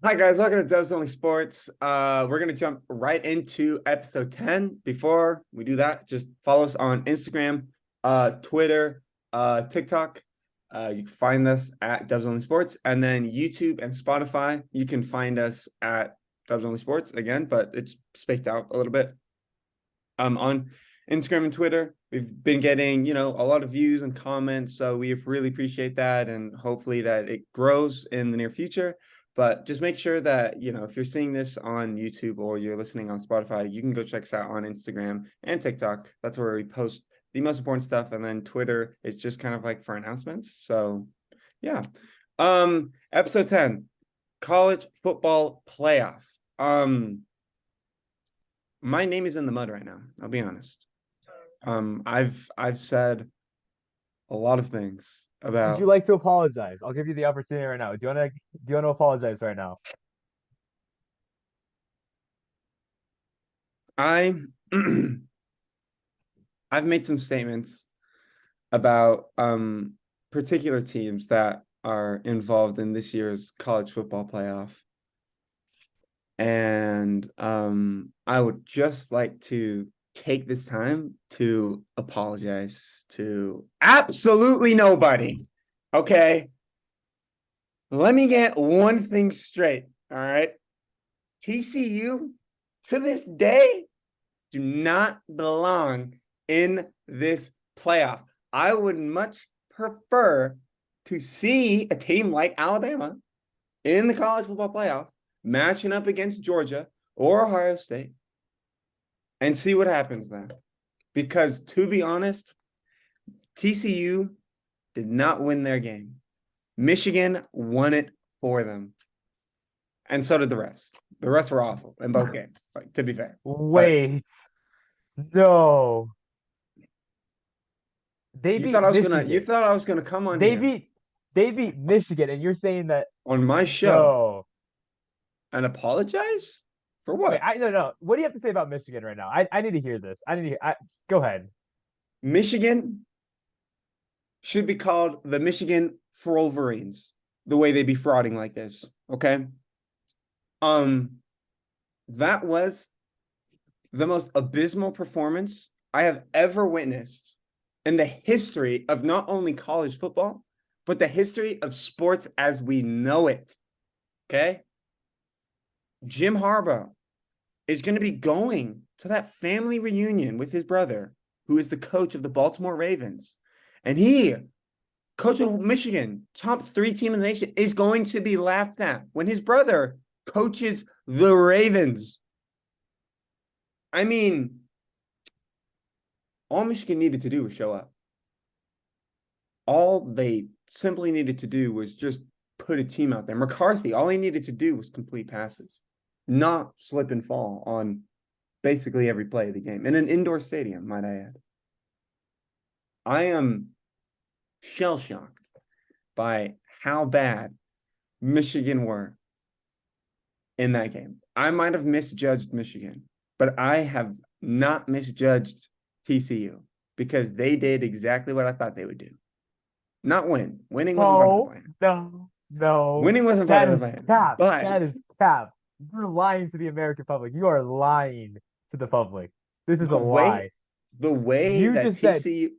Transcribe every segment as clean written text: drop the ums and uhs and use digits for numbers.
Hi guys, welcome to Devs Only Sports. We're gonna jump right into episode 10. Before we do that, just follow us on Instagram, Twitter, TikTok. You can find us at Devs Only Sports, and then YouTube and Spotify. You can find us at Devs Only Sports again, but it's spaced out a little bit. On Instagram and Twitter, we've been getting, a lot of views and comments, so we really appreciate that, and hopefully that it grows in the near future. But just make sure that, if you're seeing this on YouTube or you're listening on Spotify, you can go check us out on Instagram and TikTok. That's where we post the most important stuff. And then Twitter is just kind of like for announcements. So yeah. Episode 10, college football playoff. My name is in the mud right now. I'll be honest. I've said a lot of things Would you about like to apologize? I'll give you the opportunity right now. Do you want to apologize right now? I I've made some statements about particular teams that are involved in this year's college football playoff. And I would just like to take this time to apologize to absolutely nobody. Okay. Let me get one thing straight. All right. TCU to this day do not belong in this playoff. I would much prefer to see a team like Alabama in the college football playoff matching up against Georgia or Ohio State and see what happens then. Because to be honest, TCU did not win their game. Michigan won it for them. And so did the rest. The rest were awful in both games, like to be fair. But Wait, no. They you beat thought I was gonna you Michigan. thought I was gonna come on They here beat they beat Michigan, and you're saying that on my show no. and apologize? For Wait, what? I no no. What do you have to say about Michigan right now? I need to hear this. I need to hear. Go ahead. Michigan should be called the Michigan Wolverines, the way they be frauding like this. Okay. Um, that was the most abysmal performance I have ever witnessed in the history of not only college football, but the history of sports as we know it. Okay. Jim Harbaugh is going to be going to that family reunion with his brother, who is the coach of the Baltimore Ravens. And he, coach of Michigan, top 3 team in the nation, is going to be laughed at when his brother coaches the Ravens. I mean, all Michigan needed to do was show up. All they simply needed to do was just put a team out there. McCarthy, all he needed to do was complete passes, not slip and fall on basically every play of the game in an indoor stadium, might I add. I am shell shocked by how bad Michigan were in that game. I might have misjudged Michigan, but I have not misjudged TCU because they did exactly what I thought they would do. Not win. Winning wasn't part of the No, plan. no, no. Winning wasn't part That of the is plan. cap. That But is cap. You're lying to the American public. You are lying to the public. This is a the way lie. the way You that just said TCU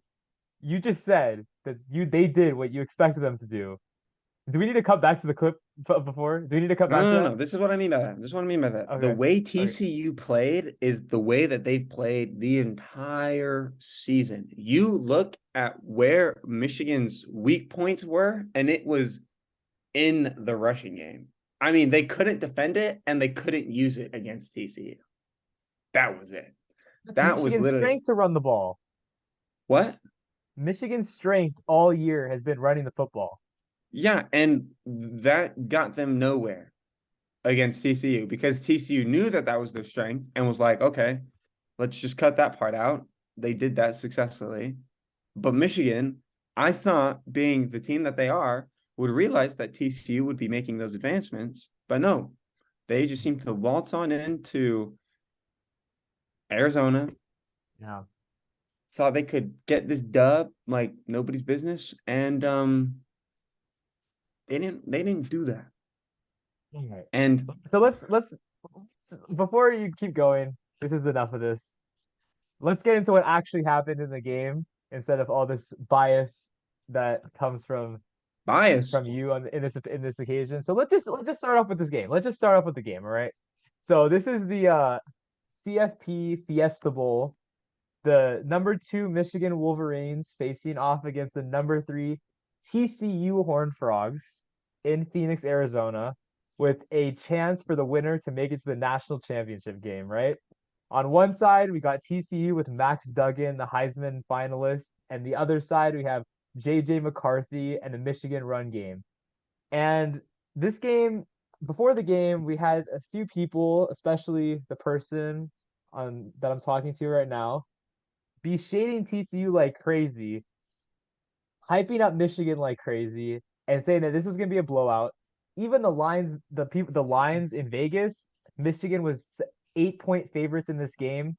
you just said that they did what you expected them to do. Do we need to cut back to the clip before? Do we need to cut No, back to no, no, that? no. This is what I mean by that. This is what I mean by that. The Okay. way Okay. TCU played is the way that they've played the entire season. You look at where Michigan's weak points were, and it was in the rushing game. I mean, they couldn't defend it and they couldn't use it against TCU. That was it. That was Michigan's literally strength to run the ball. what? Michigan's strength all year has been running the football. Yeah, and that got them nowhere against TCU because TCU knew that that was their strength and was like, okay, let's just cut that part out. They did that successfully. But Michigan, I thought, being the team that they are, would realize that TCU would be making those advancements. But no, they just seem to waltz on into Arizona, Yeah. thought they could get this dub like nobody's business. And they didn't do that. All right. And So let's before you keep going, this is enough of this. Let's get into what actually happened in the game instead of all this bias that comes from biased. you on in this occasion. So let's just start off with this game. Let's just start off with the game, all right? So this is the CFP Fiesta Bowl. The number 2 Michigan Wolverines facing off against the number 3 TCU Horned Frogs in Phoenix, Arizona, with a chance for the winner to make it to the national championship game, right? On one side, we got TCU with Max Duggan, the Heisman finalist, and the other side, we have JJ McCarthy and the Michigan run game. And this game, before the game, we had a few people, especially the person on that I'm talking to right now, be shading TCU like crazy, hyping up Michigan like crazy, and saying that this was going to be a blowout. Even the lines in Vegas, Michigan was 8-point favorites in this game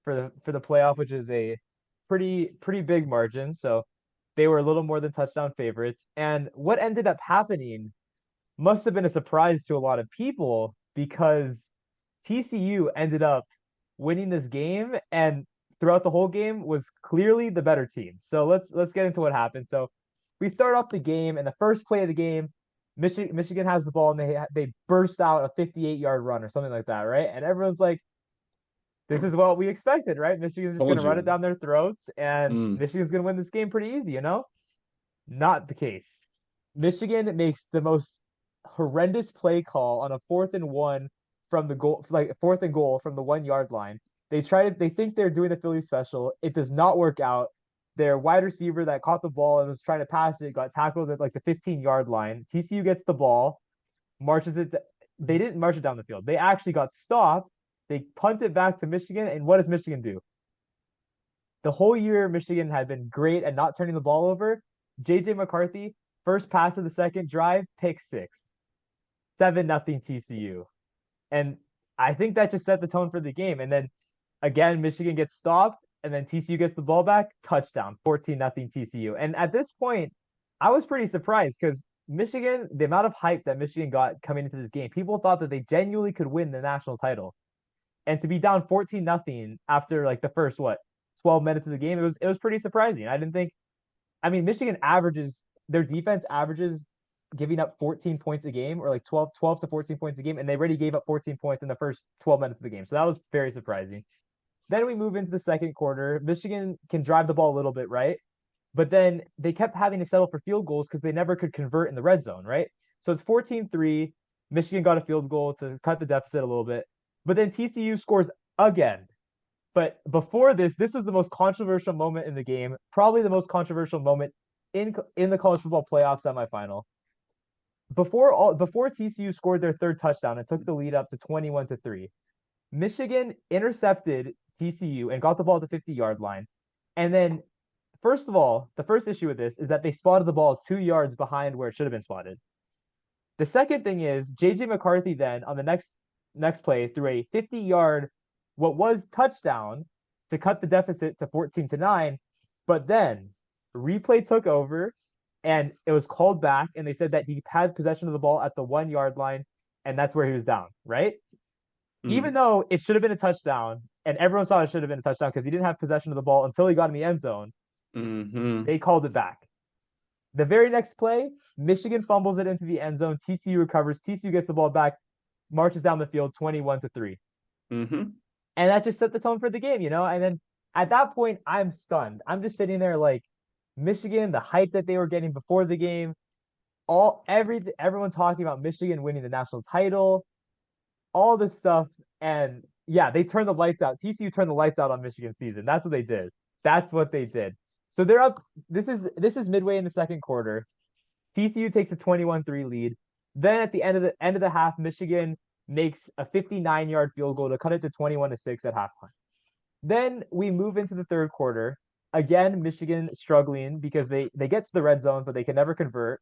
for the playoff, which is a pretty big margin. So they were a little more than touchdown favorites. And what ended up happening must have been a surprise to a lot of people because TCU ended up winning this game and throughout the whole game was clearly the better team. So let's get into what happened. So we start off the game and the first play of the game, Michigan has the ball and they burst out a 58-yard run or something like that, right? And everyone's like, this is what we expected, right? Michigan's just Told gonna run it you. down their throats and Mm. Michigan's gonna win this game pretty easy, you know? Not the case. Michigan makes the most horrendous play call on a 4th and 1 from the goal, like 4th and goal from the 1 yard line. They think they're doing the Philly special. It does not work out. Their wide receiver that caught the ball and was trying to pass it got tackled at like the 15-yard line. TCU gets the ball, marches it. They didn't march it down the field. They actually got stopped. They punt it back to Michigan. And what does Michigan do? The whole year, Michigan had been great at not turning the ball over. JJ McCarthy, first pass of the second drive, pick six, 7-0 TCU. And I think that just set the tone for the game. And then again, Michigan gets stopped, and then TCU gets the ball back, touchdown, 14-0 TCU. And at this point, I was pretty surprised because Michigan, the amount of hype that Michigan got coming into this game, people thought that they genuinely could win the national title. And to be down 14-0 after like the first 12 minutes of the game, it was pretty surprising. I didn't think I mean, Michigan averages their defense averages giving up 14 points a game or like 12 to 14 points a game, and they already gave up 14 points in the first 12 minutes of the game. So that was very surprising. Then we move into the second quarter. Michigan can drive the ball a little bit, right? But then they kept having to settle for field goals because they never could convert in the red zone, right? So it's 14-3. Michigan got a field goal to cut the deficit a little bit. But then TCU scores again. But before this was the most controversial moment in the game, probably the most controversial moment in the college football playoff semifinal. Before TCU scored their third touchdown and took the lead up to 21-3, Michigan intercepted TCU and got the ball at the 50-yard line. And then, first of all, the first issue with this is that they spotted the ball 2 yards behind where it should have been spotted. The second thing is JJ McCarthy then on the next play threw a 50-yard what was touchdown to cut the deficit to 14-9, but then replay took over and it was called back and they said that he had possession of the ball at the 1 yard line and that's where he was down, right? Even Mm. though it should have been a touchdown and everyone saw it should have been a touchdown because he didn't have possession of the ball until he got in the end zone, Mm-hmm. they called it back. The very next play, Michigan fumbles it into the end zone. TCU recovers. TCU gets the ball back, marches down the field 21-3. Mm-hmm. And that just set the tone for the game, you know? And then at that point, I'm stunned. I'm just sitting there like Michigan, the hype that they were getting before the game, everyone talking about Michigan winning the national title, all this stuff. And yeah, they turned the lights out. TCU turned the lights out on Michigan season. That's what they did. That's what they did. So they're up. This is midway in the second quarter. TCU takes a 21-3 lead. Then at the end of the half, Michigan makes a 59-yard field goal to cut it to 21-6 at halftime. Then we move into the third quarter. Again, Michigan struggling because they get to the red zone, but they can never convert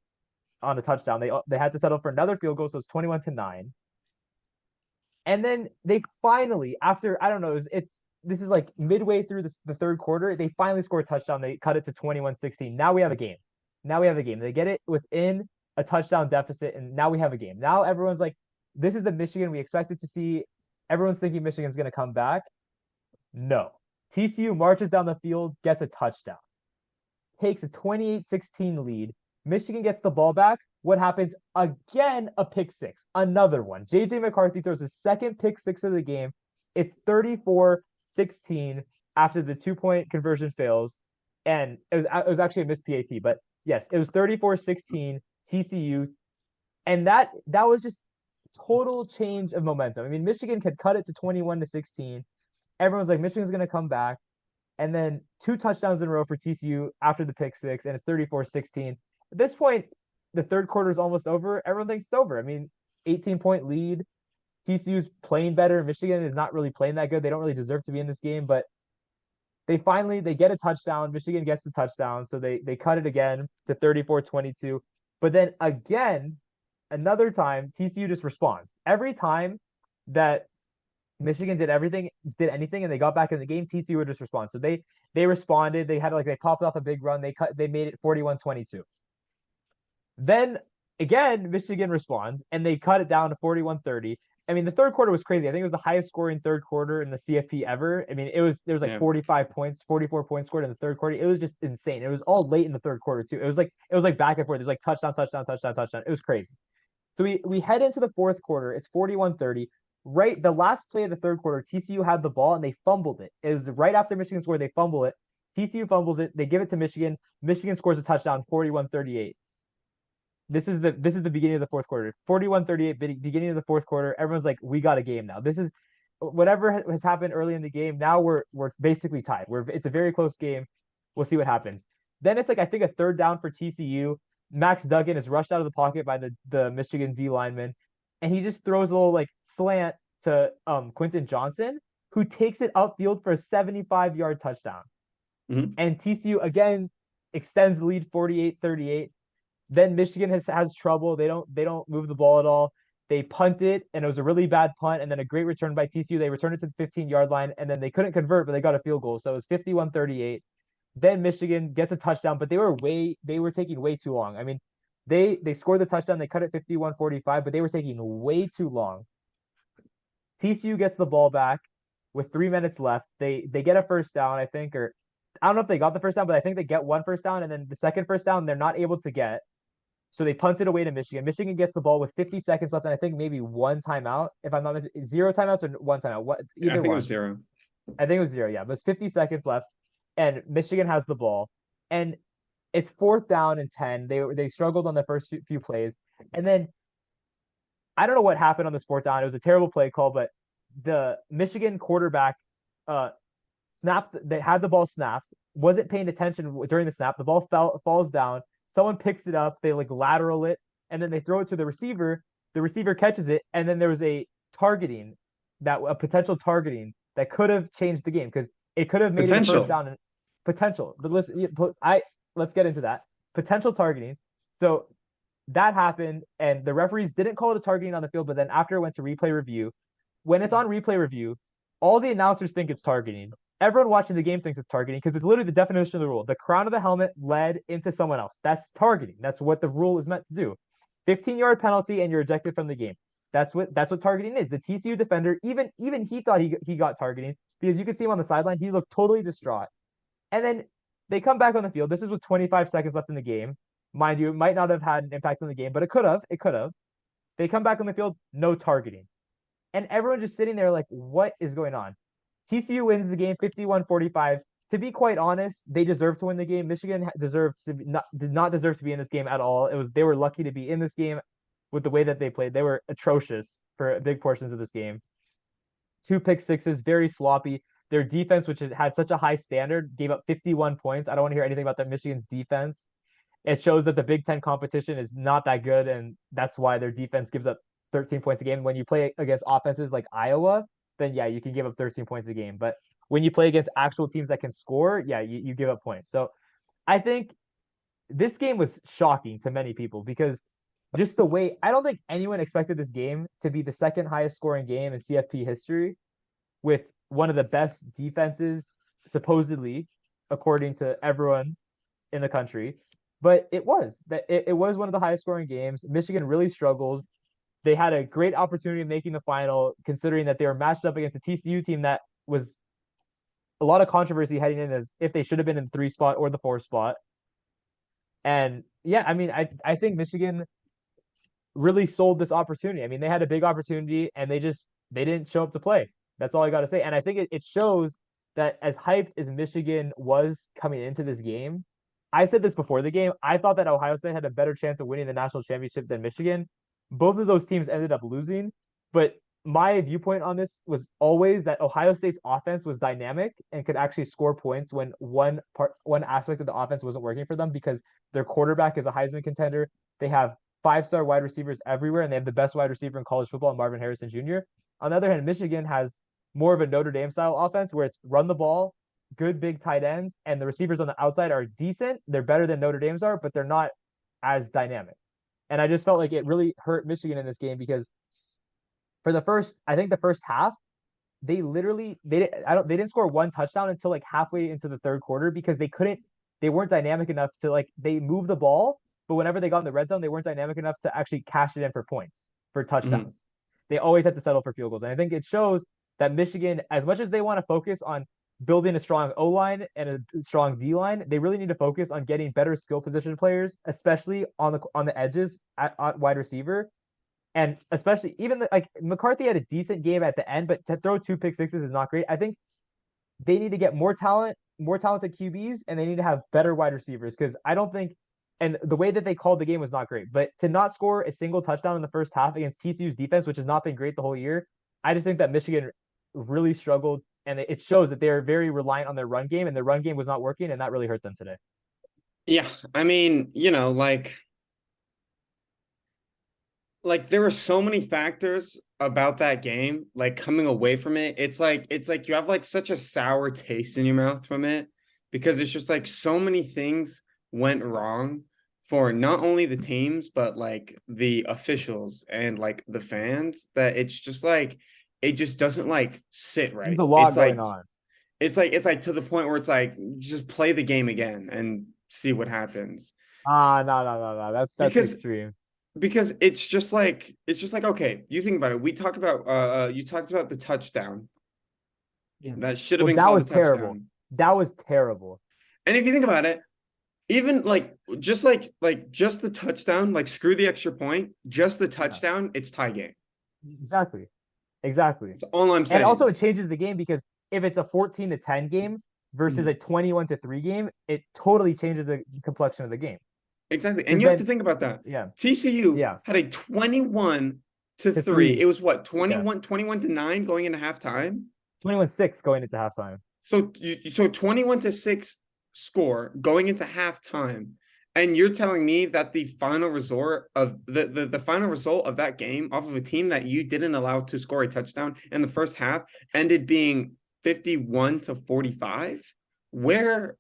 on a touchdown. They had to settle for another field goal, so it's 21-9. And then they finally, after I don't know, it's this is like midway through the third quarter, they finally score a touchdown. They cut it to 21-16. Now we have a game. Now we have a game. They get it within a touchdown deficit, and now we have a game. Now everyone's like, this is the Michigan we expected to see. Everyone's thinking Michigan's going to come back. No. TCU marches down the field, gets a touchdown, takes a 28-16 lead. Michigan gets the ball back. What happens? Again, a pick six. Another one. JJ McCarthy throws his second pick six of the game. It's 34-16 after the 2-point conversion fails. And it was actually a missed PAT, but yes, it was 34-16 TCU. And that was just total change of momentum. I mean, Michigan could cut it to 21-16. Everyone's like, Michigan's going to come back. And then 2 touchdowns in a row for TCU after the pick six, and it's 34-16. At this point, the third quarter is almost over. Everyone thinks it's over. I mean, 18-point lead. TCU's playing better. Michigan is not really playing that good. They don't really deserve to be in this game, but they get a touchdown. Michigan gets the touchdown, so they cut it again to 34-22. But then again, another time, TCU just responds. Every time that Michigan did anything, and they got back in the game, TCU would just respond. So they responded. They popped off a big run. They made it 41-22. Then again, Michigan responds and they cut it down to 41-30. I mean, the third quarter was crazy. I think it was the highest scoring third quarter in the CFP ever. I mean, there was like 45 points, 44 points scored in the third quarter. It was just insane. It was all late in the third quarter too. It was like back and forth. There's like touchdown, touchdown, touchdown, touchdown. It was crazy. So we head into the fourth quarter. It's 41-30. Right, the last play of the third quarter, TCU had the ball and they fumbled it. It was right after Michigan scored, they fumble it. TCU fumbles it. They give it to Michigan. Michigan scores a touchdown, 41-38. This is the beginning of the fourth quarter. 41-38, beginning of the fourth quarter. Everyone's like, we got a game now. This is whatever has happened early in the game. Now we're basically tied. It's a very close game. We'll see what happens. Then it's like, I think, a third down for TCU. Max Duggan is rushed out of the pocket by the Michigan D lineman, and he just throws a little like slant to Quentin Johnson, who takes it upfield for a 75-yard touchdown. Mm-hmm. And TCU again extends the lead 48-38. Then Michigan has trouble. They don't move the ball at all. They punt it, and it was a really bad punt, and then a great return by TCU. They returned it to the 15-yard line, and then they couldn't convert, but they got a field goal. So it was 51-38. Then Michigan gets a touchdown, but they were taking way too long. I mean, they scored the touchdown, they cut it 51-45, but they were taking way too long. TCU gets the ball back with 3 minutes left. They get a first down, I think, or I don't know if they got the first down, but I think they get one first down, and then the second first down they're not able to get. So they punt it away to Michigan. Michigan gets the ball with 50 seconds left, and I think maybe one timeout, if I'm not mistaken. 0 timeouts or 1 timeout? I think it was 0. I think it was 0, yeah. But it's 50 seconds left, and Michigan has the ball. And it's 4th down and 10. They struggled on the first few plays. And then I don't know what happened on this 4th down. It was a terrible play call, but the Michigan quarterback they had the ball snapped, wasn't paying attention during the snap. The ball falls down. Someone picks it up, they like lateral it, and then they throw it to the receiver. The receiver catches it, and then there was a potential targeting that could have changed the game because it could have made it a first down. And potential. But let's get into that. Potential targeting. So that happened, and the referees didn't call it a targeting on the field, but then after it went to replay review, when it's on replay review, all the announcers think it's targeting. Everyone watching the game thinks it's targeting because it's literally the definition of the rule. The crown of the helmet led into someone else. That's targeting. That's what the rule is meant to do. 15-yard penalty and you're ejected from the game. That's what targeting is. The TCU defender, even he thought he got targeting because you could see him on the sideline. He looked totally distraught. And then they come back on the field. This is with 25 seconds left in the game. Mind you, it might not have had an impact on the game, but it could have. It could have. They come back on the field, no targeting. And everyone just sitting there like, what is going on? TCU wins the game 51-45. To be quite honest, they deserve to win the game. Michigan did not deserve to be in this game at all. They were lucky to be in this game with the way that they played. They were atrocious for big portions of this game. 2 pick sixes, very sloppy. Their defense, which had such a high standard, gave up 51 points. I don't want to hear anything about that Michigan's defense. It shows that the Big Ten competition is not that good, and that's why their defense gives up 13 points a game. When you play against offenses like Iowa, then yeah, you can give up 13 points a game. But when you play against actual teams that can score, yeah, you give up points. So I think this game was shocking to many people because just the way, I don't think anyone expected this game to be the second highest scoring game in CFP history with one of the best defenses, supposedly, according to everyone in the country. but it was one of the highest scoring games. Michigan really struggled. They had a great opportunity of making the final, considering that they were matched up against a TCU team that was a lot of controversy heading in as if they should have been in the 3 spot or the 4 spot. And yeah, I mean, I think Michigan really sold this opportunity. I mean, they had a big opportunity and they didn't show up to play. That's all I got to say. And I think it shows that as hyped as Michigan was coming into this game, I said this before the game. I thought that Ohio State had a better chance of winning the national championship than Michigan. Both of those teams ended up losing, but my viewpoint on this was always that Ohio State's offense was dynamic and could actually score points when one aspect of the offense wasn't working for them because their quarterback is a Heisman contender. They have 5-star wide receivers everywhere, and they have the best wide receiver in college football, Marvin Harrison Jr. On the other hand, Michigan has more of a Notre Dame style offense where it's run the ball, good big tight ends, and the receivers on the outside are decent. They're better than Notre Dame's are, but they're not as dynamic. And I just felt like it really hurt Michigan in this game because for I think the first half, they didn't score one touchdown until like halfway into the third quarter because they weren't dynamic enough to like they moved the ball, but whenever they got in the red zone, they weren't dynamic enough to actually cash it in for points for touchdowns. Mhm. They always had to settle for field goals. And I think it shows that Michigan, as much as they want to focus on building a strong O line and a strong D line, they really need to focus on getting better skill position players, especially on the edges at wide receiver. And especially like McCarthy had a decent game at the end, but to throw 2 pick sixes is not great. I think they need to get more talent, more talented QBs, and they need to have better wide receivers because I don't think. And the way that they called the game was not great. But to not score a single touchdown in the first half against TCU's defense, which has not been great the whole year, I just think that Michigan really struggled, and it shows that they're very reliant on their run game, and their run game was not working, and that really hurt them today. Yeah, I mean, like there were so many factors about that game, like coming away from it. It's like you have like such a sour taste in your mouth from it because it's just like so many things went wrong for not only the teams but like the officials and like the fans that it's just like it just doesn't like sit There's right. a lot going on. It's like to the point where it's like just play the game again and see what happens No, no, no, no. That's because extreme. it's just like okay, you think about it. We talked about you talked about the touchdown Yeah. that should have Well, been that called a was terrible. touchdown. That was terrible. And if you think about it, even just the touchdown, like screw the extra point, just the Yeah, touchdown, it's tie game. exactly. Exactly. That's all I'm And also saying. it changes the game because if it's a 14-10 game versus Mhm. a 21-3 game, it totally changes the complexion of the game. Exactly. And Because you have to then, think about that. yeah, TCU yeah, had a 21 to to 3. It three, was what, yeah, 21 to 9 going into halftime? 21-6 going into halftime. So 21 to 6 score going into halftime. And you're telling me that the final resort of the final result of that game off of a team that you didn't allow to score a touchdown in the first half ended being 51 to 45? Where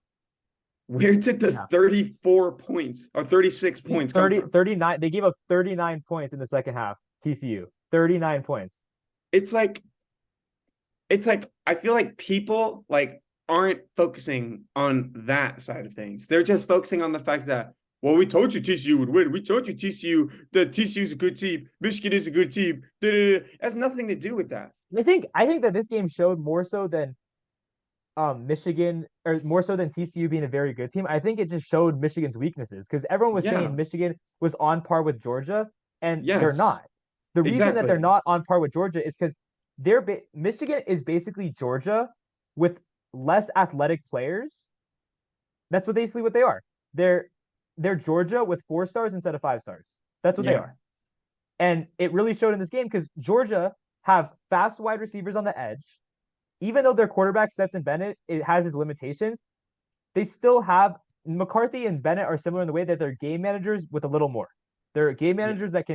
where did the Yeah. 34 points or 36 points come 30, from? 39. They gave up 39 points in the second half. TCU, 39 points. It's like I feel like people like aren't focusing on that side of things. They're just focusing on the fact that, well, we told you TCU would win. We told you TCU is a good team. Michigan is a good team. It has nothing to do with that. I think that this game showed more so than Michigan or more so than TCU being a very good team. I think it just showed Michigan's weaknesses because everyone was saying Yeah. Michigan was on par with Georgia, and they're Yes. not. The reason that they're Exactly. not on par with Georgia is because Michigan is basically Georgia with less athletic players. That's basically what they are. They're they're Georgia with 4 stars instead of 5 stars. That's what they Yeah. are. And it really showed in this game because Georgia have fast wide receivers on the edge. Even though their quarterback Stetson Bennett it has his limitations, they still have McCarthy and Bennett are similar in the way that they're game managers with a little more. They're game Yeah. managers that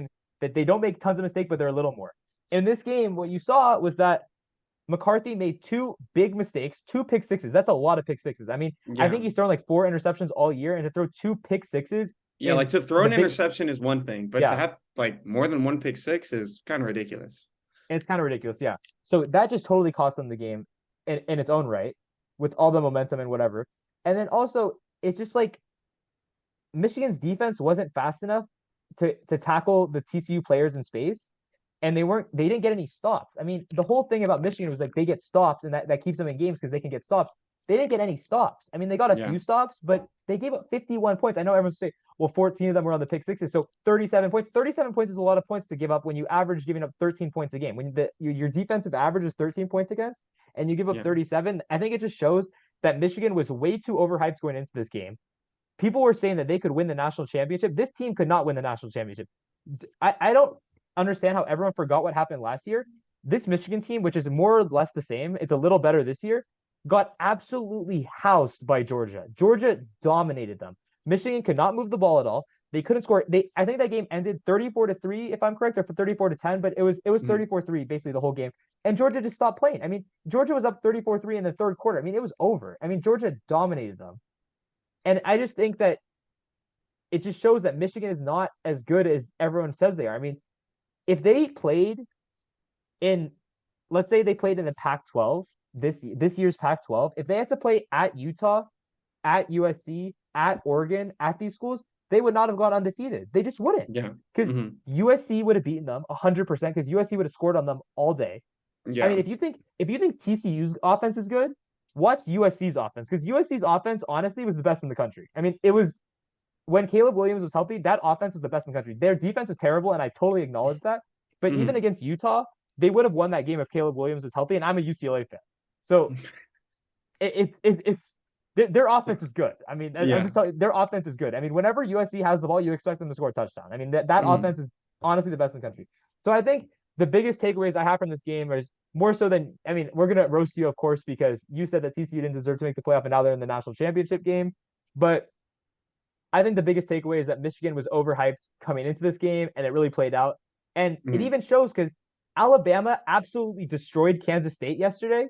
they don't make tons of mistakes, but they're a little more. In this game, what you saw was that McCarthy made 2 big mistakes, 2 pick sixes. That's a lot of pick sixes. I mean, I Yeah. think he's thrown like 4 interceptions all year, and to throw 2 pick sixes Yeah. in Like to throw the an big, interception is one thing, but to yeah, have like more than one pick six is kind of ridiculous. it's kind of ridiculous. Yeah. So that just totally cost them the game in its own right with all the momentum and whatever. And then also, it's just like Michigan's defense wasn't fast enough to tackle the TCU players in space, and they didn't get any stops. I mean, the whole thing about Michigan was like they get stops, and that keeps them in games because they can get stops. They didn't get any stops. I mean, they got a Yeah. few stops, but they gave up 51 points. I know everyone's saying, well, 14 of them were on the pick sixes, so 37 points. 37 points is a lot of points to give up when you average giving up 13 points a game. When your defensive average is 13 points against, and you give up Yeah. 37, I think it just shows that Michigan was way too overhyped going into this game. People were saying that they could win the national championship. This team could not win the national championship. I don't understand how everyone forgot what happened last year. This Michigan team, which is more or less the same, it's a little better this year, got absolutely housed by Georgia. Georgia dominated them. Michigan could not move the ball at all. They couldn't score. I think that game ended 34-3, if I'm correct, or for 34-10, but it was 34-3 basically the whole game. And Georgia just stopped playing. I mean, Georgia was up 34-3 in the third quarter. I mean, it was over. I mean, Georgia dominated them. And I just think that it just shows that Michigan is not as good as everyone says they are. I mean, if they played in, let's say they played in the Pac-12, this year's Pac-12, if they had to play at Utah, at USC, at Oregon, at these schools, they would not have gone undefeated. They just wouldn't. Yeah. Because USC would have beaten them 100% because USC would have scored on them all day. Yeah. I mean, if you think TCU's offense is good, watch USC's offense because USC's offense honestly was the best in the country. I mean, it was when Caleb Williams was healthy, that offense was the best in the country. Their defense is terrible, and I totally acknowledge that. But even against Utah, they would have won that game if Caleb Williams was healthy, and I'm a UCLA fan. So it's their offense is good. I mean, I'm just telling you, their offense is good. I mean, whenever USC has the ball, you expect them to score a touchdown. I mean, that offense is honestly the best in the country. So I think the biggest takeaways I have from this game is more so than, I mean, we're going to roast you, of course, because you said that TCU didn't deserve to make the playoff, and now they're in the national championship game. But I think the biggest takeaway is that Michigan was overhyped coming into this game, and it really played out. And it even shows because Alabama absolutely destroyed Kansas State yesterday,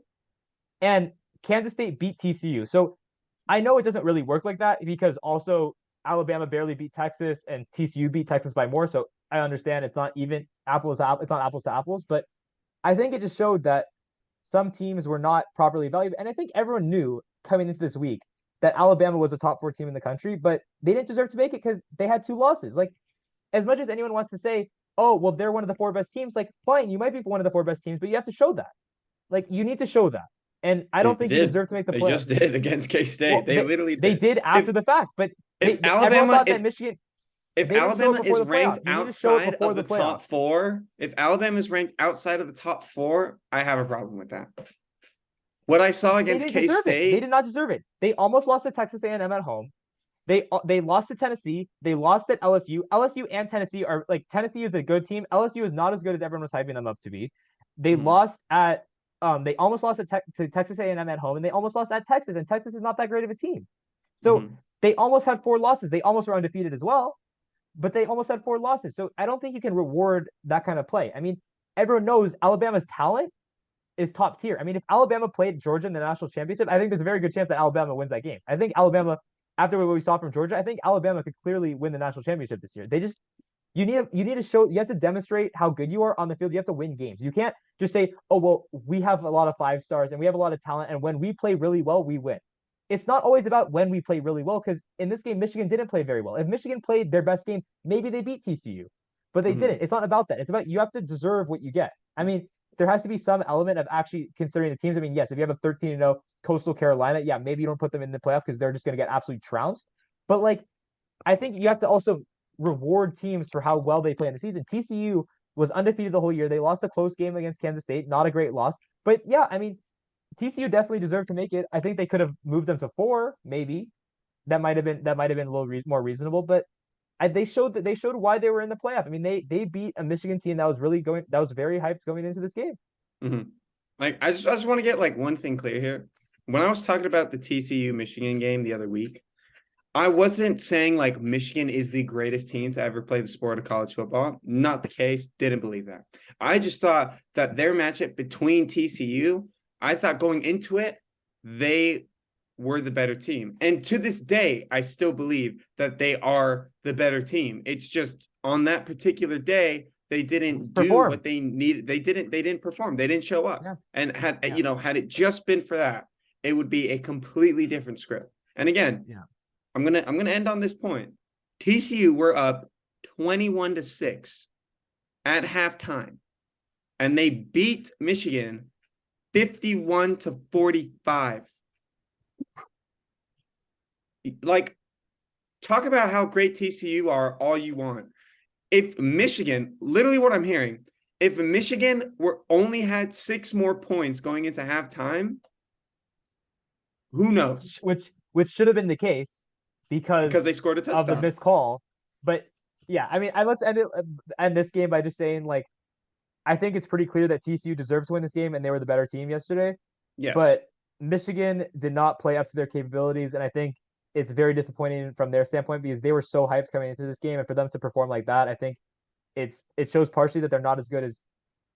and Kansas State beat TCU. So I know it doesn't really work like that because also Alabama barely beat Texas, and TCU beat Texas by more. So I understand it's not even apples to apples. It's not apples to apples, but I think it just showed that some teams were not properly evaluated. And I think everyone knew coming into this week that Alabama was a top 4 team in the country, but they didn't deserve to make it because they had 2 losses. Like, as much as anyone wants to say, oh, well, they're one of the 4 best teams, like, fine, you might be one of the 4 best teams, but you have to show that. Like, you need to show that. And I don't think you deserve to make the playoffs. They just did against K-State. Well, they literally did. They did after the fact, but if everyone thought that Michigan. If Alabama is ranked outside of the top 4, if Alabama is ranked outside of the top 4, I have a problem with that. What I saw against K-State, they did not deserve it. They almost lost to Texas A&M at home. They lost to Tennessee. They lost at LSU. LSU and Tennessee are like, Tennessee is a good team. LSU is not as good as everyone was hyping them up to be. They lost at they almost lost to Texas A&M at home, and they almost lost at Texas, and Texas is not that great of a team. So they almost had 4 losses. They almost were undefeated as well, but they almost had 4 losses. So I don't think you can reward that kind of play. I mean, everyone knows Alabama's talent is top tier. I mean, if Alabama played Georgia in the national championship, I think there's a very good chance that Alabama wins that game. I think Alabama, after what we saw from Georgia, I think Alabama could clearly win the national championship this year. They just you need to show, you have to demonstrate how good you are on the field. You have to win games. You can't just say, oh, well, we have a lot of 5 stars and we have a lot of talent, and when we play really well, we win. It's not always about when we play really well, because in this game, Michigan didn't play very well. If Michigan played their best game, maybe they beat TCU, but they didn't. It's not about that. It's about, you have to deserve what you get. I mean, there has to be some element of actually considering the teams. I mean, yes, if you have a 13-0 Coastal Carolina, yeah, maybe you don't put them in the playoff because they're just going to get absolutely trounced. But like, I think you have to also reward teams for how well they play in the season. TCU was undefeated the whole year. They lost a close game against Kansas State, not a great loss. But yeah, I mean, TCU definitely deserved to make it. I think they could have moved them to 4, maybe. That might have been a little more reasonable. But they showed why they were in the playoff. I mean, they beat a Michigan team that was very hyped going into this game. Like, I just want to get like one thing clear here. When I was talking about the TCU Michigan game the other week, I wasn't saying like Michigan is the greatest team to ever play the sport of college football. Not the case. Didn't believe that. I just thought that their matchup between TCU, I thought going into it, they were the better team. And to this day, I still believe that they are the better team. It's just on that particular day, they didn't do what they needed. They didn't perform. They didn't show up. Yeah. And had it just been for that, it would be a completely different script. And again, I'm gonna end on this point. TCU were up 21-6 at halftime, and they beat Michigan 51-45. Like, talk about how great TCU are all you want. If Michigan, literally what I'm hearing, if Michigan were only had 6 more points going into halftime, who knows? which should have been the case because Because they scored a of the touchdown. missed call. But yeah, I mean, let's end this game by just saying like I think it's pretty clear that TCU deserved to win this game and they were the better team yesterday. Yes. But Michigan did not play up to their capabilities, and I think it's very disappointing from their standpoint because they were so hyped coming into this game, and for them to perform like that, I think it shows partially that they're not as good as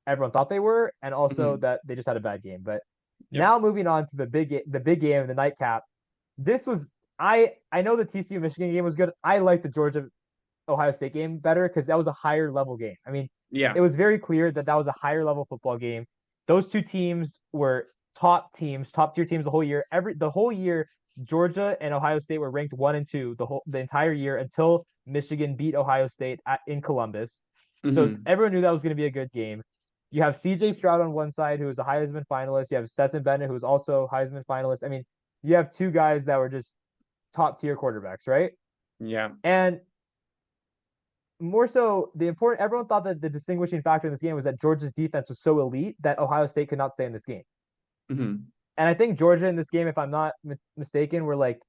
everyone thought they were, and also Mhm. that they just had a bad game. But Yep. now moving on to the big game, the nightcap. This was I know the TCU Michigan game was good. I like the Georgia Ohio State game better because that was a higher level game. I mean, Yeah. it was very clear that that was a higher level football game. Those two teams were top teams, top tier teams the whole year. The whole year, Georgia and Ohio State were ranked 1 and 2 the entire year until Michigan beat Ohio State in Columbus. So Hmm. everyone knew that was going to be a good game. You have C.J. Stroud on one side, who was a Heisman finalist. You have Stetson Bennett, who was also Heisman finalist. I mean, you have two guys that were just top tier quarterbacks, right? Yeah. And more so, everyone thought that the distinguishing factor in this game was that Georgia's defense was so elite that Ohio State could not stay in this game. Hmm. And I think Georgia in this game, if I'm not mistaken, were like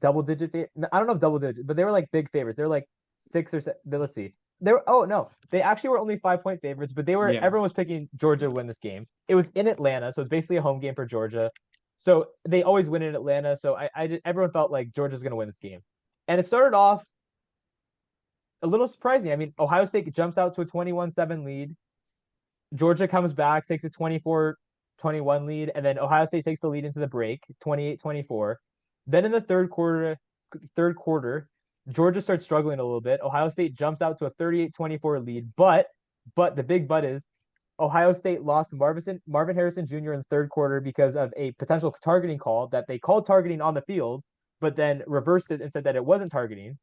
double digit. I don't know if double digit, but they were like big favorites. They were like 6 or 7. Let's see. They were, oh no, they actually were only 5 point favorites, but Yeah. everyone was picking Georgia to win this game. It was in Atlanta, so it's basically a home game for Georgia. So they always win in Atlanta. So everyone felt like Georgia's going to win this game. And it started off a little surprising. I mean, Ohio State jumps out to a 21-7 lead. Georgia comes back, takes a 24-21 lead, and then Ohio State takes the lead into the break, 28-24. Then in the third quarter, Georgia starts struggling a little bit. Ohio State jumps out to a 38-24 lead, but the big but is Ohio State lost Marvin Harrison Jr. in the third quarter because of a potential targeting call that they called targeting on the field, but then reversed it and said that it wasn't targeting.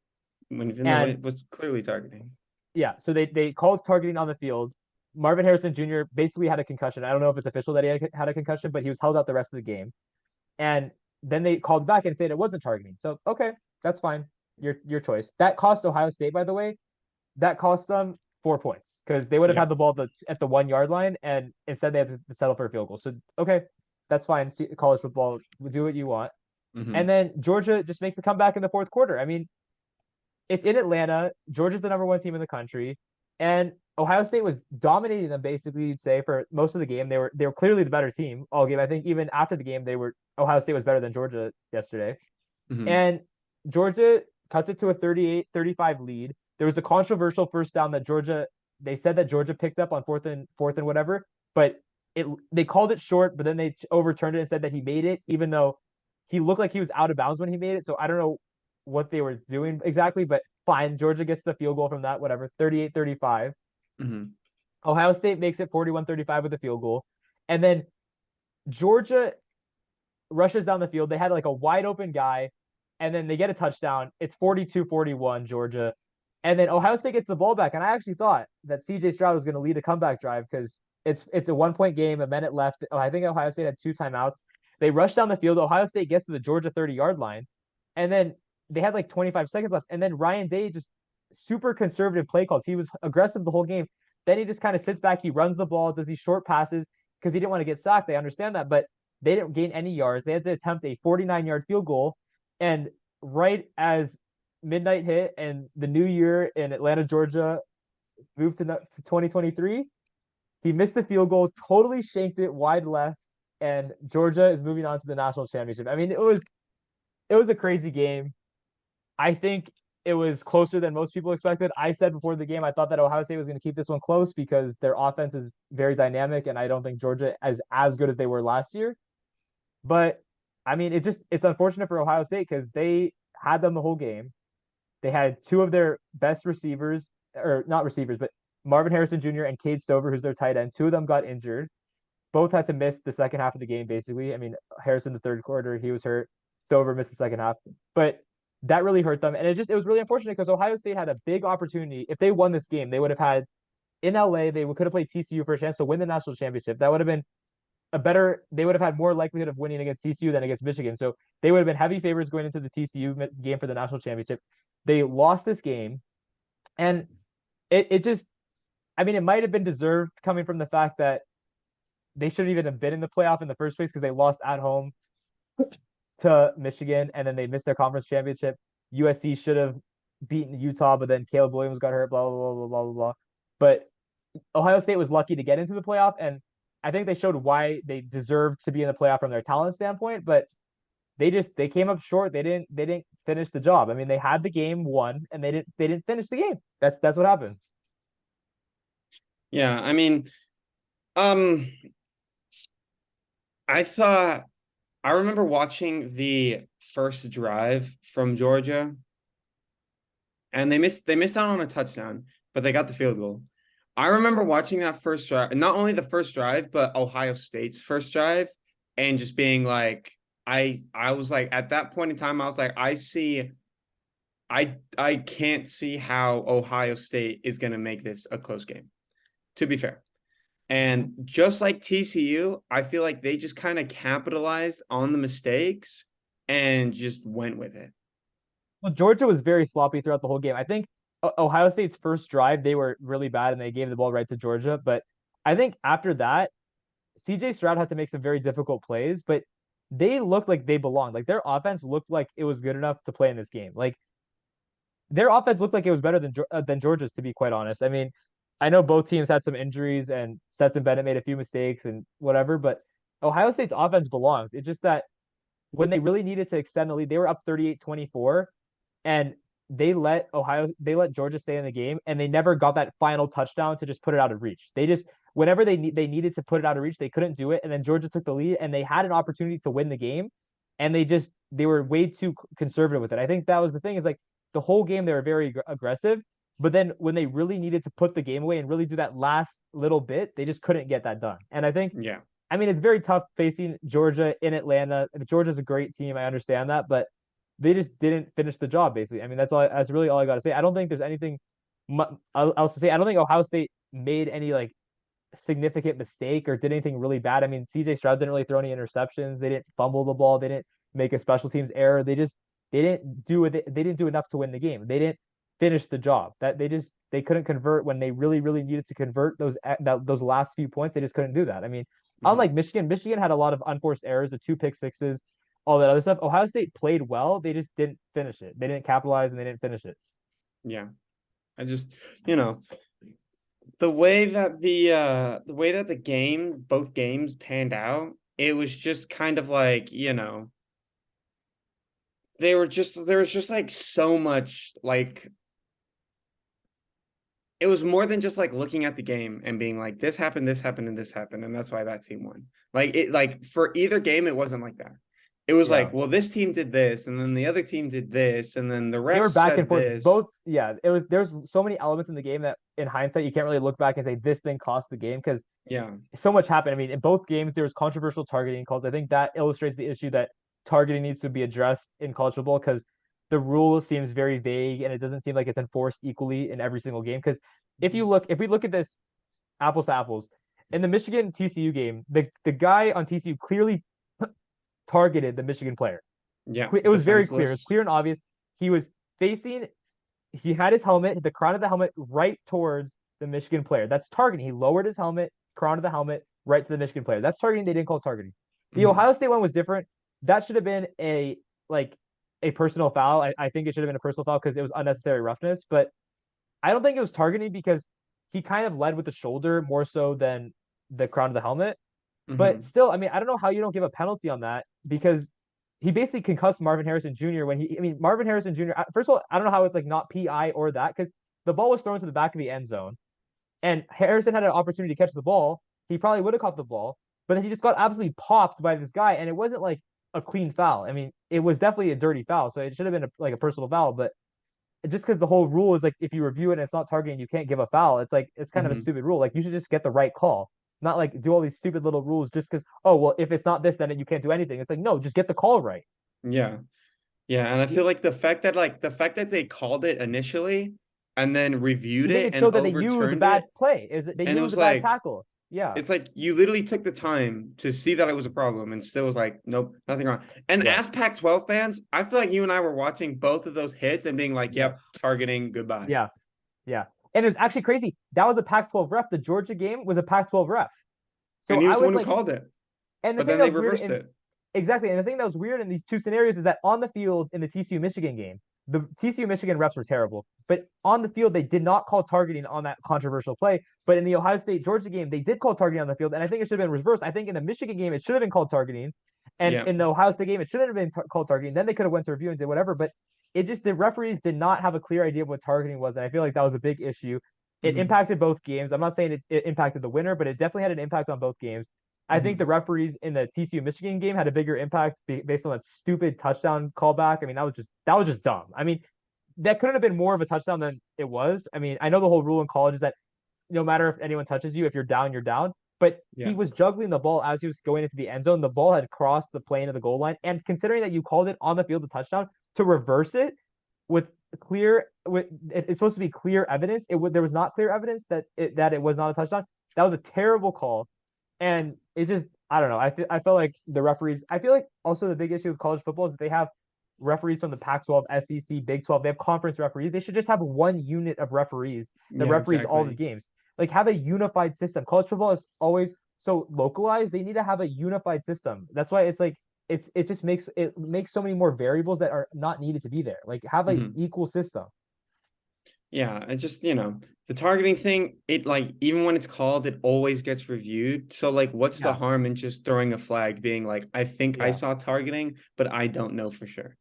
When even though And it was clearly targeting. yeah, so they called targeting on the field. Marvin Harrison Jr. basically had a concussion. I don't know if it's official that he had a concussion, but he was held out the rest of the game. And then they called back and said it wasn't targeting. So okay, that's fine. Your choice. That cost Ohio State, by the way, that cost them 4 points because they would have Yeah. had the ball at the 1 yard line, and instead they had to settle for a field goal. So okay, that's fine. College football, do what you want. And Hmm. then Georgia just makes a comeback in the fourth quarter. I mean, it's in Atlanta. Georgia's the number one team in the country, and Ohio State was dominating them basically. You'd say for most of the game, they were clearly the better team all game. I think even after the game, Ohio State was better than Georgia yesterday, Hmm. and Georgia cuts it to a 38-35 lead. There was a controversial first down that Georgia. They said that Georgia picked up on fourth and whatever, but they called it short, but then they overturned it and said that he made it, even though he looked like he was out of bounds when he made it. So I don't know what they were doing exactly, but fine. Georgia gets the field goal from that, whatever, 38-35. Hmm. Ohio State makes it 41-35 with a field goal. And then Georgia rushes down the field. They had like a wide open guy, and then they get a touchdown. It's 42-41, Georgia. And then Ohio State gets the ball back. And I actually thought that CJ Stroud was going to lead a comeback drive because it's a 1 point game, a minute left. Oh, I think Ohio State had 2 timeouts. They rush down the field. Ohio State gets to the Georgia 30-yard line. And then they had like 25 seconds left. And then Ryan Day just super conservative play calls. He was aggressive the whole game. Then he just kind of sits back. He runs the ball, does these short passes because he didn't want to get sacked. They understand that. But they didn't gain any yards. They had to attempt a 49-yard field goal. And right as midnight hit and the new year in Atlanta, Georgia moved to 2023, he missed the field goal, totally shanked it wide left, and Georgia is moving on to the national championship. I mean, it was a crazy game. I think it was closer than most people expected. I said before the game I thought that Ohio State was going to keep this one close because their offense is very dynamic, and I don't think Georgia is as good as they were last year. But I mean, it's unfortunate for Ohio State because they had them the whole game. They had two of their best receivers, or not receivers, but Marvin Harrison Jr. and Cade Stover, who's their tight end. Two of them got injured. Both had to miss the second half of the game, basically. I mean, Harrison the third quarter, he was hurt. Stover missed the second half. But that really hurt them. And it was really unfortunate because Ohio State had a big opportunity. If they won this game, they would have had in LA, they could have played TCU for a chance to win the national championship. That would have been they would have had more likelihood of winning against TCU than against Michigan. So they would have been heavy favorites going into the TCU game for the national championship. They lost this game, and it just, I mean, it might have been deserved coming from the fact that they shouldn't even have been in the playoff in the first place because they lost at home to Michigan and then they missed their conference championship. USC should have beaten Utah, but then Caleb Williams got hurt, blah, blah, blah, blah, blah, blah, blah. But Ohio State was lucky to get into the playoff, and I think they showed why they deserved to be in the playoff from their talent standpoint, but they came up short. They didn't finish the job. I mean, they had the game won and they didn't finish the game. That's what happened. Yeah, I mean, um, I remember watching the first drive from Georgia, and they missed out on a touchdown, but they got the field goal. I remember watching that first drive, not only the first drive, but Ohio State's first drive, and just being like, I was like, at that point in time, I was like, I can't see how Ohio State is gonna make this a close game, to be fair. And just like TCU, I feel like they just kind of capitalized on the mistakes and just went with it. Well, Georgia was very sloppy throughout the whole game. I think Ohio State's first drive, they were really bad and they gave the ball right to Georgia. But I think after that, CJ Stroud had to make some very difficult plays, but they looked like they belonged. Like their offense looked like it was good enough to play in this game. Like their offense looked like it was better than Georgia's, to be quite honest. I mean, I know both teams had some injuries and Stetson Bennett made a few mistakes and whatever, but Ohio State's offense belonged. It's just that when they really needed to extend the lead, they were up 38-24 and they let Georgia stay in the game and they never got that final touchdown to just put it out of reach. They just whenever they needed to put it out of reach, they couldn't do it and then Georgia took the lead and they had an opportunity to win the game and they were way too conservative with it. I think that was the thing is like the whole game they were very aggressive, but then when they really needed to put the game away and really do that last little bit, they just couldn't get that done. And I think Yeah. I mean, it's very tough facing Georgia in Atlanta. Georgia's a great team. I understand that, but they just didn't finish the job. Basically, I mean, that's really all I got to say. I don't think there's anything else to say. I don't think Ohio State made any like significant mistake or did anything really bad. I mean, CJ Stroud didn't really throw any interceptions. They didn't fumble the ball. They didn't make a special teams error. They didn't do it. They didn't do enough to win the game. They didn't finish the job. They couldn't convert when they really needed to convert those last few points. They just couldn't do that. I mean, unlike Michigan had a lot of unforced errors, the two pick sixes, all that other stuff. Ohio State played well. They just didn't finish it. They didn't capitalize and they didn't finish it. Yeah. I just, the way that both games panned out, it was just kind of like, there was just like so much like it was more than just like looking at the game and being like this happened, and this happened, and that's why that team won. Like for either game, it wasn't like that. It was Yeah. like, well, this team did this, and then the other team did this, and then the They were refs back and said forth. this. Both, yeah. There's so many elements in the game that in hindsight you can't really look back and say this thing cost the game because Yeah. so much happened. I mean, in both games there was controversial targeting calls. I think that illustrates the issue that targeting needs to be addressed in college football because the rule seems very vague and it doesn't seem like it's enforced equally in every single game. Because if we look at this apples to apples, in the Michigan TCU game, the guy on TCU clearly targeted the Michigan player. Yeah. It was very clear. It's Defenseless. clear and obvious. He was facing. He had his helmet, the crown of the helmet, right towards the Michigan player. That's targeting. He lowered his helmet, crown of the helmet, right to the Michigan player. That's targeting. They didn't call targeting. The Ohio State one was different. That should have been a personal foul. I think it should have been a personal foul because it was unnecessary roughness. But I don't think it was targeting because he kind of led with the shoulder more so than the crown of the helmet. But still, I mean, I don't know how you don't give a penalty on that because he basically concussed Marvin Harrison Jr. Marvin Harrison Jr. First of all, I don't know how it's like not PI or that because the ball was thrown to the back of the end zone, and Harrison had an opportunity to catch the ball. He probably would have caught the ball, but then he just got absolutely popped by this guy, and it wasn't like a clean foul. I mean, it was definitely a dirty foul, so it should have been like a personal foul. But just because the whole rule is like if you review it and it's not targeting, you can't give a foul. It's like it's kind of a stupid rule. Like you should just get the right call, not like do all these stupid little rules just because oh well if it's not this then you can't do anything. It's like no, just get the call right. Yeah. Yeah, and I feel like the fact that they called it initially and then I reviewed think it it and showed that they knew it was a overturned bad it, play. Is that they and knew it it was was a bad like tackle. Yeah, it's like you literally took the time to see that it was a problem and still was like, nope, nothing wrong. And yeah, as Pac-12 fans, I feel like you and I were watching both of those hits and being like, yeah, yep, targeting, goodbye. yeah, yeah. And it was actually crazy. That was a Pac-12 ref. The Georgia game was a Pac-12 ref. So And he I was the was one who like, called it, and the but thing then that they was weird reversed in it. exactly, and the thing that was weird in these two scenarios is that on the field in the TCU Michigan game, the TCU Michigan refs were terrible, but on the field they did not call targeting on that controversial play. But in the Ohio State Georgia game, they did call targeting on the field, and I think it should have been reversed. I think in the Michigan game it should have been called targeting, and Yeah. in the Ohio State game it shouldn't have been called targeting. Then they could have went to review and did whatever, but it just the referees did not have a clear idea of what targeting was, and I feel like that was a big issue. It Mhm. impacted both games. I'm not saying it impacted the winner, but it definitely had an impact on both games. I think the Mhm. referees in the TCU Michigan game had a bigger impact based on that stupid touchdown callback. I mean, that was just dumb. I mean, that couldn't have been more of a touchdown than it was. I mean, I know the whole rule in college is that no matter if anyone touches you, if you're down, you're down. But he Yeah. was juggling the ball as he was going into the end zone. The ball had crossed the plane of the goal line, and considering that you called it on the field a touchdown, to reverse it with it's supposed to be clear evidence. There was not clear evidence that it was not a touchdown. That was a terrible call, and it just I don't know. I felt like the referees. I feel like also the big issue with college football is that they have referees from the Pac-12, SEC, Big 12. They have conference referees. They should just have one unit of referees that Yeah, referees all the exactly. games. Like have a unified system. College football is always so localized. They need to have a unified system. That's why it's like it makes so many more variables that are not needed to be there. Like have a Mhm. equal system. Yeah, it just, the targeting thing, it like even when it's called, it always gets reviewed. So like what's the Yeah, harm in just throwing a flag being like, I think I yeah, saw targeting, but I don't know for sure.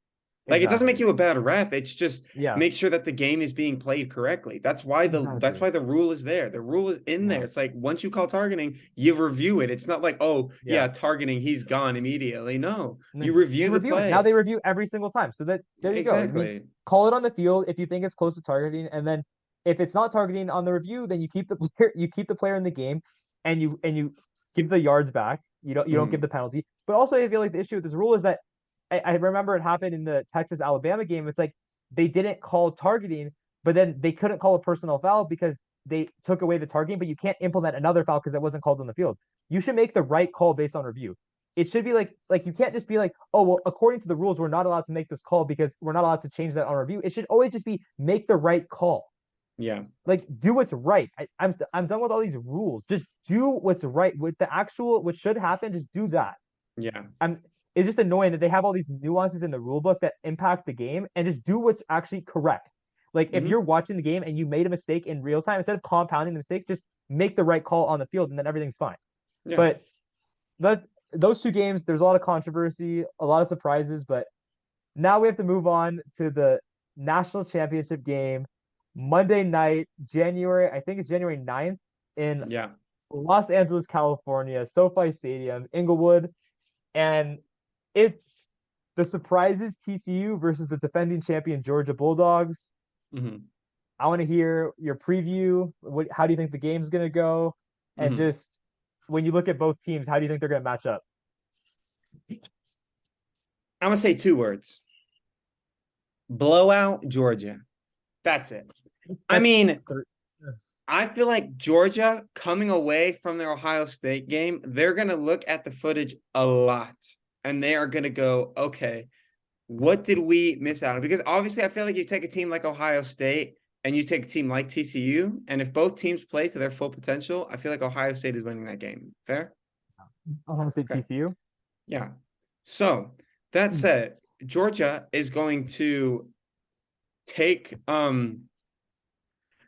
Like it doesn't make exactly. you a bad ref. It's just Yeah, make sure that the game is being played correctly. That's exactly. why the rule is there. The rule is in there. Yeah, It's like once you call targeting, you review it. It's not like, oh yeah. yeah, targeting, he's gone immediately. No, you No, they review the review it. Now play. they review every single time. So that Yeah, there you go. I mean, exactly. call it on the field if you think it's close to targeting, and then if it's not targeting on the review, then you keep the player in the game, and you give the yards back. You don't give Mhm. the penalty. But also, I feel like the issue with this rule is that I remember it happened in the Texas Alabama game. It's like they didn't call targeting, but then they couldn't call a personal foul because they took away the targeting. But you can't implement another foul because it wasn't called on the field. You should make the right call based on review. It should be like you can't just be like, oh well, according to the rules, we're not allowed to make this call because we're not allowed to change that on review. It should always just be make the right call. Yeah. Like do what's right. I'm done with all these rules. Just do what's right with the actual what should happen. Just do that. Yeah. I'm it's just annoying that they have all these nuances in the rule book that impact the game and just do what's actually correct. Like if Hmm. you're watching the game and you made a mistake in real time, instead of compounding the mistake, just make the right call on the field and then everything's fine. Yeah. But that's those two games, there's a lot of controversy, a lot of surprises, but now we have to move on to the national championship game Monday night, I think it's January 9th in Yeah. Los Angeles, California, SoFi Stadium, Inglewood, and it's the surprises TCU versus the defending champion Georgia Bulldogs. Hmm. I want to hear your preview. How do you think the game's going to go? And Hmm. just when you look at both teams, how do you think they're going to match up? I'm gonna say two words. Blowout Georgia. That's it. I That's mean, I feel like Georgia coming away from their Ohio State game, they're gonna look at the footage a lot and they are gonna go, okay, what did we miss out on? Because obviously I feel like you take a team like Ohio State and you take a team like TCU, and if both teams play to their full potential, I feel like Ohio State is winning that game. Fair? Ohio State Okay. TCU. Yeah. So that said, Georgia is going to take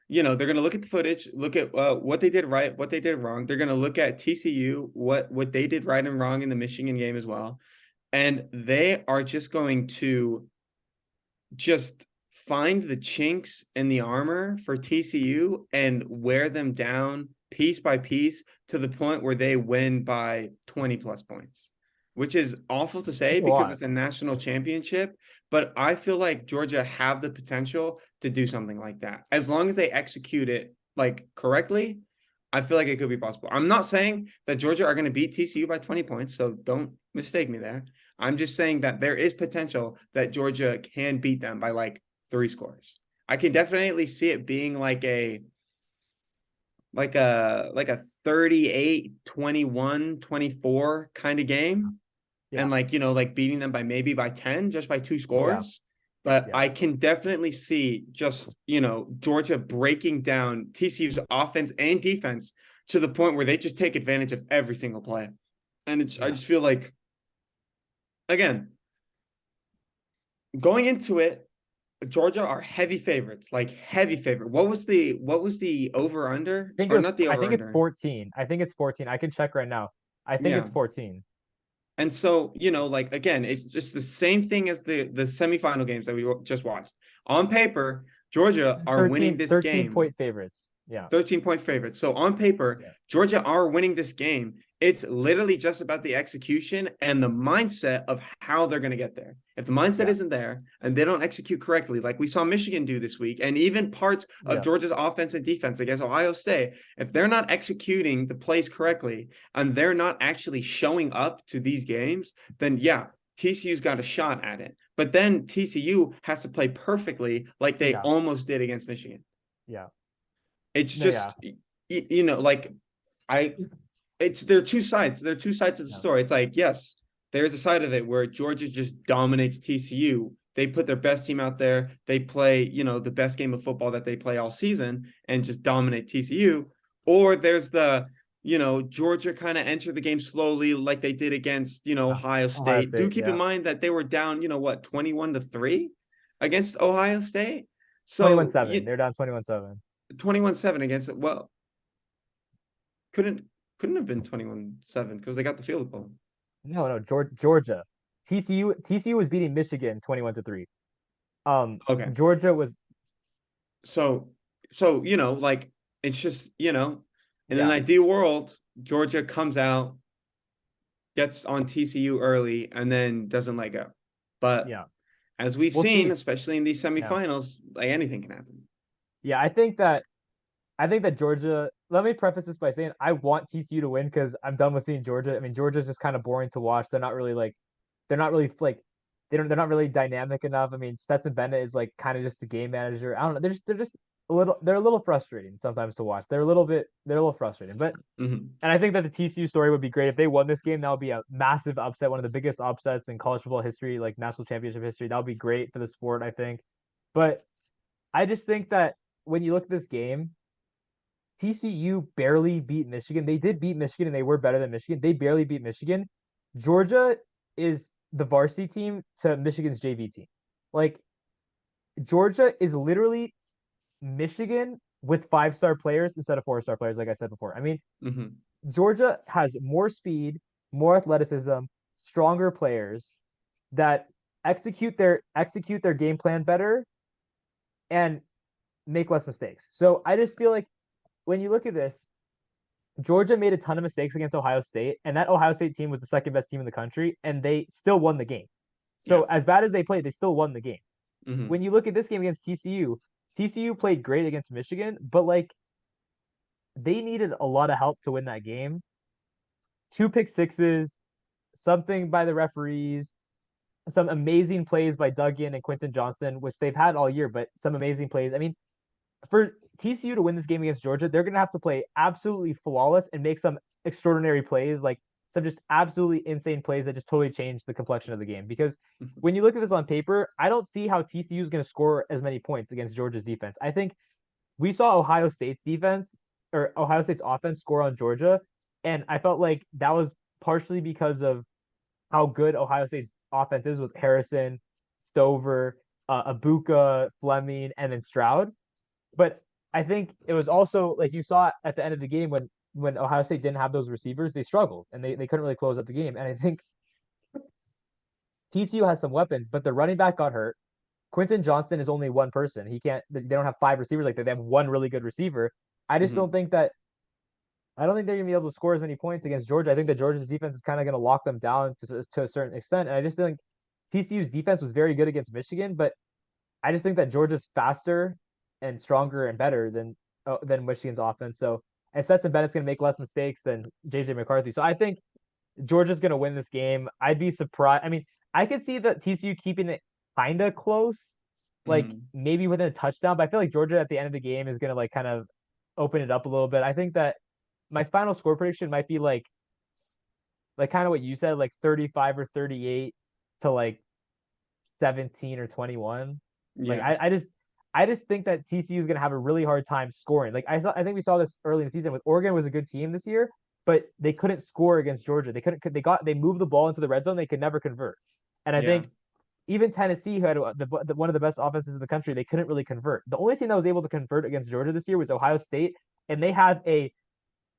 they're going to look at the footage, look at what they did right, what they did wrong. They're going to look at TCU, what they did right and wrong in the Michigan game as well, and they are just going to just find the chinks in the armor for TCU and wear them down piece by piece to the point where they win by 20 plus points, which is awful to say That's a because lot. it's a national championship. But I feel like Georgia have the potential to do something like that. As long as they execute it like correctly, I feel like it could be possible. I'm not saying that Georgia are going to beat TCU by 20 points, so don't mistake me there. I'm just saying that there is potential that Georgia can beat them by like 3 scores. I can definitely see it being like a 38-21-24 kind of game. Yeah. And like, like beating them by maybe by 10, just by two Yeah. scores. But Yeah. I can definitely see just, Georgia breaking down TCU's offense and defense to the point where they just take advantage of every single play. And I Yeah. just feel like, again, going into it, Georgia are heavy favorites, like heavy favorite. What was the over under, I think it or was not the I over think it's under? 14. I think it's 14. I can check right now. I think it's Yeah. 14. And so, like again, it's just the same thing as the semifinal games that we just watched. On paper, Georgia are winning 13 this 13 game, point favorites. Yeah. 13-point favorites. So on paper, Yeah. Georgia are winning this game. It's literally just about the execution and the mindset of how they're going to get there. If the mindset Yeah. isn't there and they don't execute correctly, like we saw Michigan do this week, and even parts of Yeah. Georgia's offense and defense against Ohio State, if they're not executing the plays correctly and they're not actually showing up to these games, then yeah, TCU's got a shot at it. But then TCU has to play perfectly like they Yeah. almost did against Michigan. Yeah. It's No, yeah. just, like I, it's there are two sides. There are two sides of the Yeah. story. It's like, yes, there's a side of it where Georgia just dominates TCU. They put their best team out there. They play, the best game of football that they play all season and just dominate TCU. Or there's the, Georgia kind of enter the game slowly like they did against, Yeah. Ohio Ohio State. Do State. keep in Yeah. mind that they were down, 21-3 against Ohio State. Twenty-one So seven. They're down 21-7. 21-7 against it. Well, couldn't couldn't have been 21-7 because they got the field goal. No, no, Georgia. TCU was beating Michigan 21-3. Okay. Georgia was So like it's just, in an yeah, ideal world, Georgia comes out, gets on TCU early, and then doesn't let go. But yeah. as we've We'll seen, see. especially in these Yeah. semifinals, like anything can happen. Yeah, I think that Georgia, let me preface this by saying I want TCU to win because I'm done with seeing Georgia. I mean, Georgia's just kind of boring to watch. They're not really like they're not really dynamic enough. I mean, Stetson Bennett is like kind of just the game manager. I don't know. They're just a little frustrating sometimes to watch. They're a little frustrating. But Hmm. and I think that the TCU story would be great if they won this game. That would be a massive upset, one of the biggest upsets in college football history, like national championship history. That would be great for the sport, I think. But I just think that when you look at this game, TCU barely beat Michigan. They did beat Michigan and they were better than Michigan. They barely beat Michigan. Georgia is the varsity team to Michigan's JV team. Like Georgia is literally Michigan with 5-star players instead of 4-star players, like I said before. I mean, Hmm. Georgia has more speed, more athleticism, stronger players that execute their game plan better and make less mistakes. So I just feel like when you look at this, Georgia made a ton of mistakes against Ohio State, and that Ohio State team was the second best team in the country, and they still won the game. So Yeah. as bad as they played, they still won the game. When Hmm. you look at this game against TCU, TCU played great against Michigan, but like they needed a lot of help to win that game. Two pick sixes, something by the referees, some amazing plays by Duggan and Quentin Johnston, which they've had all year, but some amazing plays. I mean, for TCU to win this game against Georgia, they're going to have to play absolutely flawless and make some extraordinary plays, like some just absolutely insane plays that just totally change the complexion of the game. Because when you look at this on paper, I don't see how TCU is going to score as many points against Georgia's defense. I think we saw Ohio State's defense or Ohio State's offense score on Georgia, and I felt like that was partially because of how good Ohio State's offense is with Harrison, Stover, Abuka, Fleming, and then Stroud. But I think it was also like you saw at the end of the game when Ohio State didn't have those receivers, they struggled and they couldn't really close out the game. And I think TCU has some weapons, but the running back got hurt. Quentin Johnston is only one person. He can't. They don't have 5 receivers like that. They have one really good receiver. I just don't Hmm. think that. I don't think they're gonna be able to score as many points against Georgia. I think that Georgia's defense is kind of gonna lock them down to a certain extent. And I just think TCU's defense was very good against Michigan, but I just think that Georgia's faster and stronger and better than Michigan's offense. So and Stetson Bennett's going to make less mistakes than JJ McCarthy. So I think Georgia's gonna win this game. I'd be surprised. I mean, I could see that TCU keeping it kind of close, like Mhm. maybe within a touchdown. But I feel like Georgia at the end of the game is gonna like kind of open it up a little bit. I think that my final score prediction might be like kind of what you said, like 35 or 38 to like 17 or 21. Like Yeah. I just think that TCU is gonna have a really hard time scoring. Like I think we saw this early in the season with Oregon was a good team this year, but they couldn't score against Georgia. They moved the ball into the red zone, they could never convert. And I Yeah. think even Tennessee, who had one of the best offenses in the country, they couldn't really convert. The only team that was able to convert against Georgia this year was Ohio State, and they had a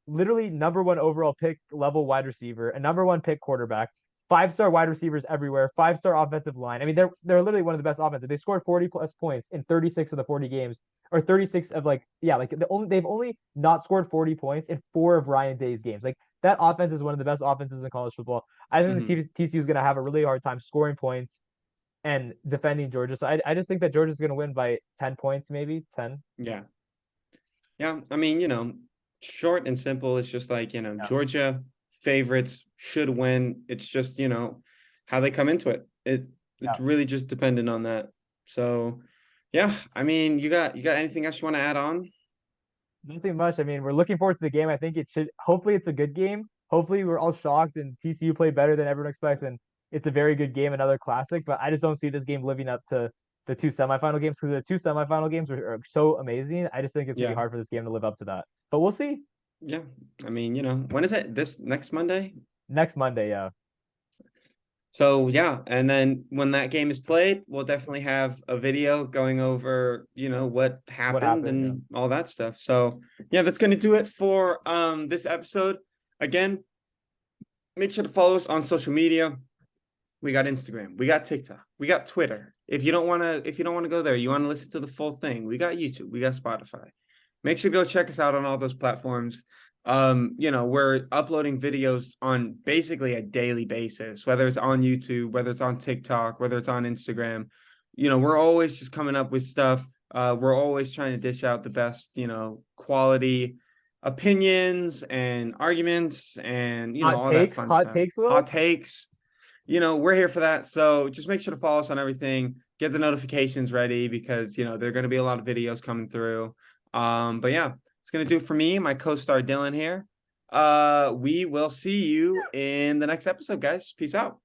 literally number one overall pick level wide receiver, a number one pick quarterback, 5-star wide receivers everywhere, 5-star offensive line. I mean, they're literally one of the best offenses. They scored 40 plus points in 36 of the 40 games, or 36 of they've only not scored 40 points in 4 of Ryan Day's games. Like that offense is one of the best offenses in college football. I think Mhm. the TCU is going to have a really hard time scoring points and defending Georgia. So I just think that Georgia's going to win by 10 points, maybe 10. Yeah. Yeah. I mean, short and simple. It's just like, Yeah. Georgia favorites should win. It's just, how they come into it. It's Yeah. really just dependent on that. So yeah, I mean, you got anything else you want to add on? Nothing much. I mean, we're looking forward to the game. I think it should. Hopefully, it's a good game. Hopefully, we're all shocked and TCU played better than everyone expects, and it's a very good game, another classic. But I just don't see this game living up to the two semifinal games because the two semifinal games are so amazing. I just think it's gonna be Yeah. hard for this game to live up to that. But we'll see Yeah. I mean, when is it? This next Monday? next Monday. Yeah, So yeah, and then when that game is played, we'll definitely have a video going over, what what happened happened? Yeah. and all that stuff. So yeah, that's gonna do it for this episode. Again, make sure to follow us on social media. We got Instagram, we got TikTok, we got Twitter. If you don't wanna go there, you want to listen to the full thing, we got YouTube, we got Spotify. Make sure to go check us out on all those platforms. We're uploading videos on basically a daily basis, whether it's on YouTube, whether it's on TikTok, whether it's on Instagram. We're always just coming up with stuff. We're always trying to dish out the best, quality opinions and arguments and all that fun Hot stuff. takes, Hot Will. takes. We're here for that. So just make sure to follow us on everything. Get the notifications ready because there are going to be a lot of videos coming through. But yeah, it's gonna do it for me, my co-star Dylan here. We will see you in the next episode, guys. Peace out.